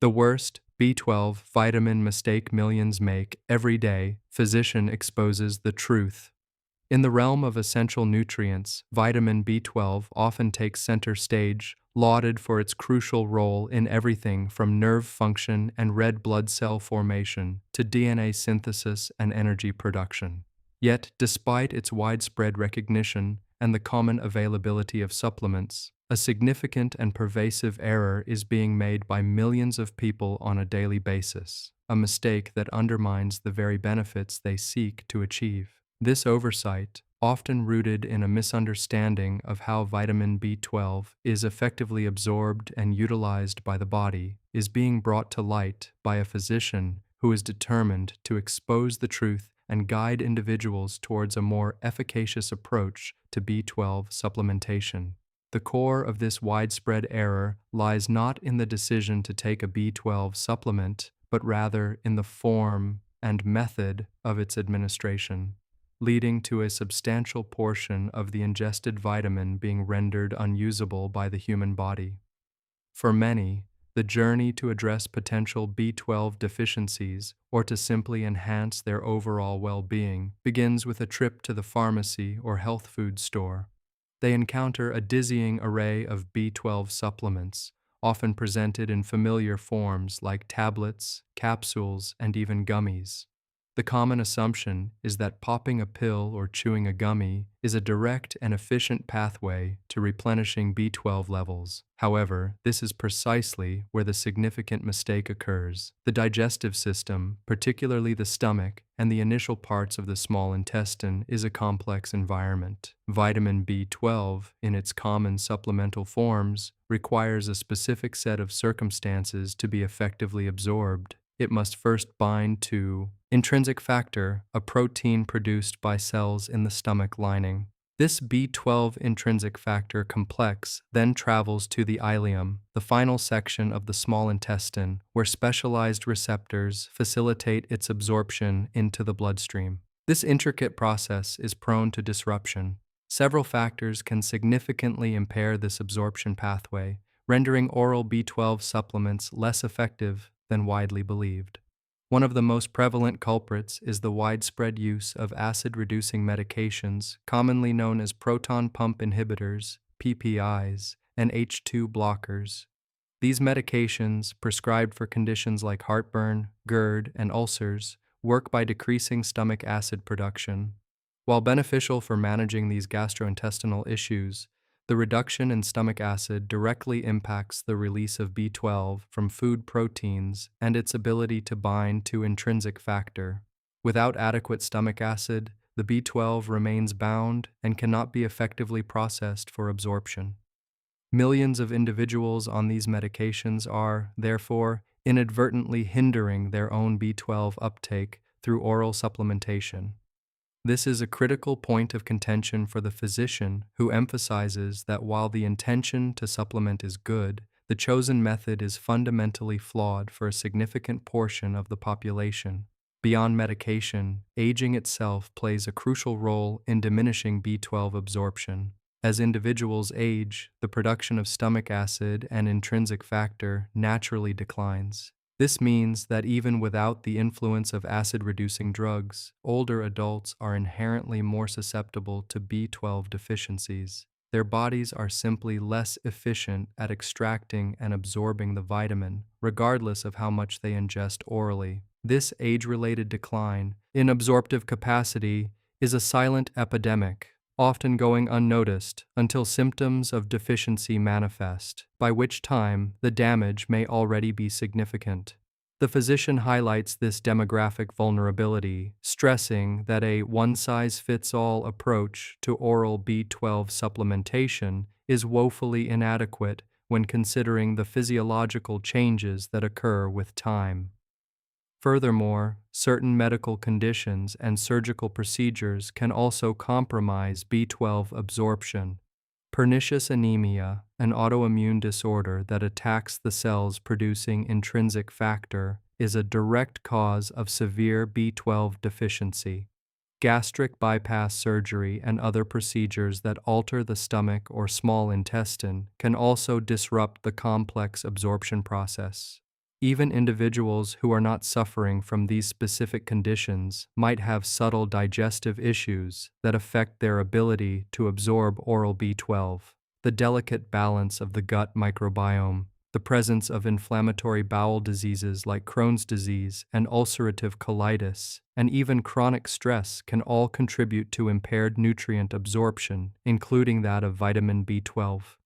The worst B12 vitamin mistake millions make every day, physician exposes the truth. In the realm of essential nutrients, vitamin B12 often takes center stage, lauded for its crucial role in everything from nerve function and red blood cell formation to DNA synthesis and energy production. Yet, despite its widespread recognition and the common availability of supplements, a significant and pervasive error is being made by millions of people on a daily basis, a mistake that undermines the very benefits they seek to achieve. This oversight, often rooted in a misunderstanding of how vitamin B12 is effectively absorbed and utilized by the body, is being brought to light by a physician who is determined to expose the truth and guide individuals towards a more efficacious approach to B12 supplementation. The core of this widespread error lies not in the decision to take a B12 supplement, but rather in the form and method of its administration, leading to a substantial portion of the ingested vitamin being rendered unusable by the human body. For many, the journey to address potential B12 deficiencies or to simply enhance their overall well-being begins with a trip to the pharmacy or health food store. They encounter a dizzying array of B12 supplements, often presented in familiar forms like tablets, capsules, and even gummies. The common assumption is that popping a pill or chewing a gummy is a direct and efficient pathway to replenishing B12 levels. However, this is precisely where the significant mistake occurs. The digestive system, particularly the stomach and the initial parts of the small intestine, is a complex environment. Vitamin B12, in its common supplemental forms, requires a specific set of circumstances to be effectively absorbed. It must first bind to intrinsic factor, a protein produced by cells in the stomach lining. This B12 intrinsic factor complex then travels to the ileum, the final section of the small intestine, where specialized receptors facilitate its absorption into the bloodstream. This intricate process is prone to disruption. Several factors can significantly impair this absorption pathway, rendering oral B12 supplements less effective than widely believed. One of the most prevalent culprits is the widespread use of acid-reducing medications, commonly known as proton pump inhibitors, PPIs, and H2 blockers. These medications, prescribed for conditions like heartburn, GERD, and ulcers, work by decreasing stomach acid production. While beneficial for managing these gastrointestinal issues, the reduction in stomach acid directly impacts the release of B12 from food proteins and its ability to bind to intrinsic factor. Without adequate stomach acid, the B12 remains bound and cannot be effectively processed for absorption. Millions of individuals on these medications are, therefore, inadvertently hindering their own B12 uptake through oral supplementation. This is a critical point of contention for the physician, who emphasizes that while the intention to supplement is good, the chosen method is fundamentally flawed for a significant portion of the population. Beyond medication, aging itself plays a crucial role in diminishing B12 absorption. As individuals age, the production of stomach acid and intrinsic factor naturally declines. This means that even without the influence of acid-reducing drugs, older adults are inherently more susceptible to B12 deficiencies. Their bodies are simply less efficient at extracting and absorbing the vitamin, regardless of how much they ingest orally. This age-related decline in absorptive capacity is a silent epidemic, often going unnoticed until symptoms of deficiency manifest, by which time the damage may already be significant. The physician highlights this demographic vulnerability, stressing that a one-size-fits-all approach to oral B12 supplementation is woefully inadequate when considering the physiological changes that occur with time. Furthermore, certain medical conditions and surgical procedures can also compromise B12 absorption. Pernicious anemia, an autoimmune disorder that attacks the cells producing intrinsic factor, is a direct cause of severe B12 deficiency. Gastric bypass surgery and other procedures that alter the stomach or small intestine can also disrupt the complex absorption process. Even individuals who are not suffering from these specific conditions might have subtle digestive issues that affect their ability to absorb oral B12. The delicate balance of the gut microbiome, the presence of inflammatory bowel diseases like Crohn's disease and ulcerative colitis, and even chronic stress can all contribute to impaired nutrient absorption, including that of vitamin B12.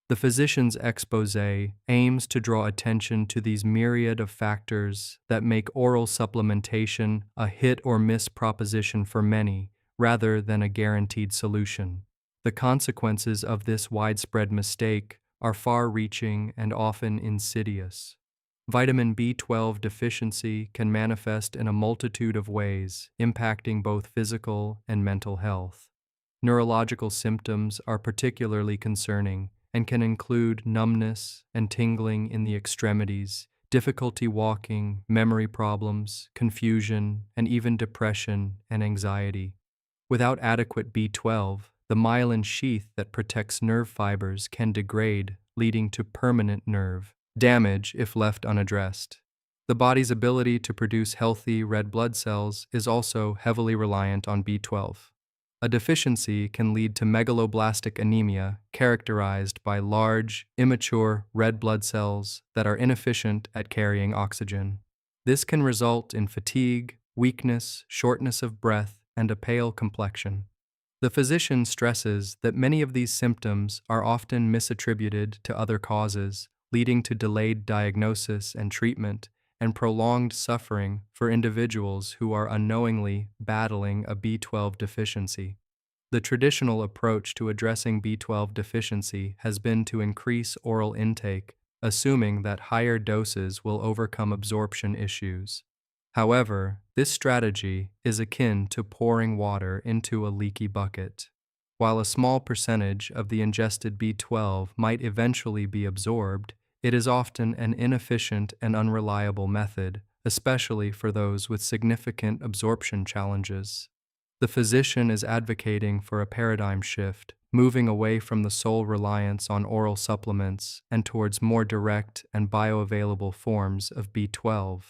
The physician's expose aims to draw attention to these myriad of factors that make oral supplementation a hit or miss proposition for many, rather than a guaranteed solution. The consequences of this widespread mistake are far-reaching and often insidious. Vitamin B12 deficiency can manifest in a multitude of ways, impacting both physical and mental health. Neurological symptoms are particularly concerning and can include numbness and tingling in the extremities, difficulty walking, memory problems, confusion, and even depression and anxiety. Without adequate B12, the myelin sheath that protects nerve fibers can degrade, leading to permanent nerve damage if left unaddressed. The body's ability to produce healthy red blood cells is also heavily reliant on B12. A deficiency can lead to megaloblastic anemia, characterized by large, immature red blood cells that are inefficient at carrying oxygen. This can result in fatigue, weakness, shortness of breath, and a pale complexion. The physician stresses that many of these symptoms are often misattributed to other causes, leading to delayed diagnosis and treatment and prolonged suffering for individuals who are unknowingly battling a B12 deficiency. The traditional approach to addressing B12 deficiency has been to increase oral intake, assuming that higher doses will overcome absorption issues. However, this strategy is akin to pouring water into a leaky bucket. While a small percentage of the ingested B12 might eventually be absorbed, it is often an inefficient and unreliable method, especially for those with significant absorption challenges. The physician is advocating for a paradigm shift, moving away from the sole reliance on oral supplements and towards more direct and bioavailable forms of B12.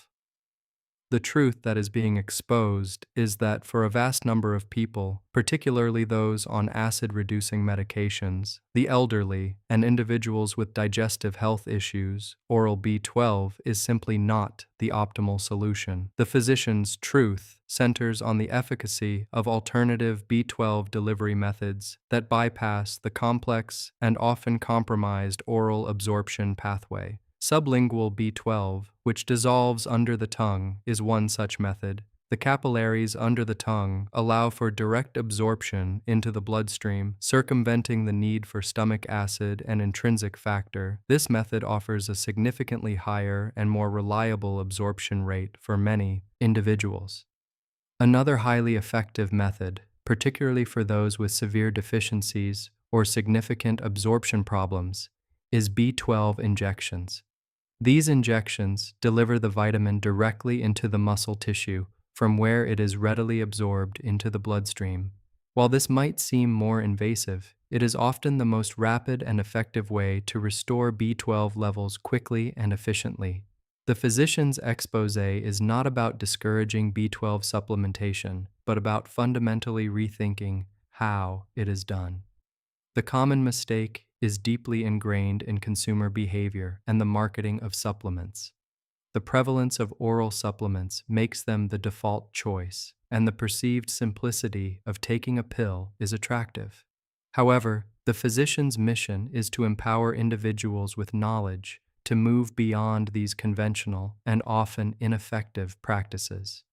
The truth that is being exposed is that for a vast number of people, particularly those on acid-reducing medications, the elderly, and individuals with digestive health issues, oral B12 is simply not the optimal solution. The physician's truth centers on the efficacy of alternative B12 delivery methods that bypass the complex and often compromised oral absorption pathway. Sublingual B12, which dissolves under the tongue, is one such method. The capillaries under the tongue allow for direct absorption into the bloodstream, circumventing the need for stomach acid and intrinsic factor. This method offers a significantly higher and more reliable absorption rate for many individuals. Another highly effective method, particularly for those with severe deficiencies or significant absorption problems, is B12 injections. These injections deliver the vitamin directly into the muscle tissue, from where it is readily absorbed into the bloodstream. While this might seem more invasive, it is often the most rapid and effective way to restore B12 levels quickly and efficiently. The physician's expose is not about discouraging B12 supplementation, but about fundamentally rethinking how it is done. The common mistake is deeply ingrained in consumer behavior and the marketing of supplements. The prevalence of oral supplements makes them the default choice, and the perceived simplicity of taking a pill is attractive. However, the physician's mission is to empower individuals with knowledge to move beyond these conventional and often ineffective practices.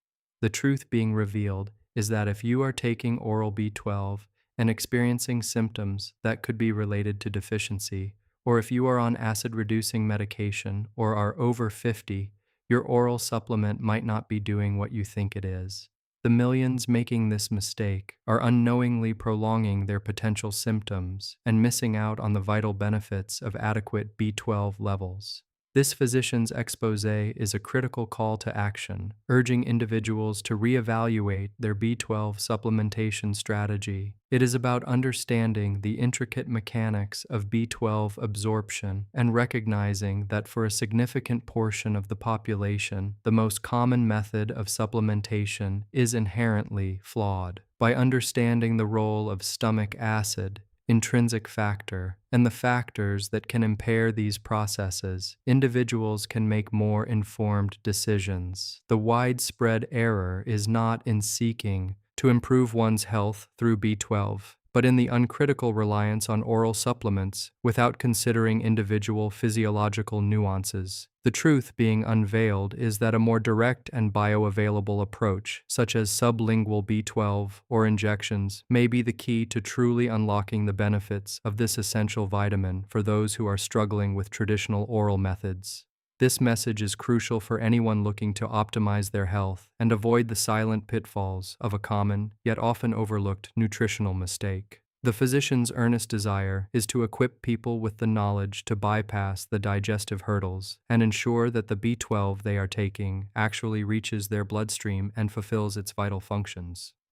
The truth being revealed is that if you are taking oral B12 and experiencing symptoms that could be related to deficiency, or if you are on acid-reducing medication or are over 50, your oral supplement might not be doing what you think it is. The millions making this mistake are unknowingly prolonging their potential symptoms and missing out on the vital benefits of adequate B12 levels. This physician's expose is a critical call to action, urging individuals to reevaluate their B12 supplementation strategy. It is about understanding the intricate mechanics of B12 absorption and recognizing that for a significant portion of the population, the most common method of supplementation is inherently flawed. By understanding the role of stomach acid, intrinsic factor, and the factors that can impair these processes, individuals can make more informed decisions. The widespread error is not in seeking to improve one's health through B12, but in the uncritical reliance on oral supplements without considering individual physiological nuances. The truth being unveiled is that a more direct and bioavailable approach, such as sublingual B12 or injections, may be the key to truly unlocking the benefits of this essential vitamin for those who are struggling with traditional oral methods. This message is crucial for anyone looking to optimize their health and avoid the silent pitfalls of a common, yet often overlooked, nutritional mistake. The physician's earnest desire is to equip people with the knowledge to bypass the digestive hurdles and ensure that the B12 they are taking actually reaches their bloodstream and fulfills its vital functions.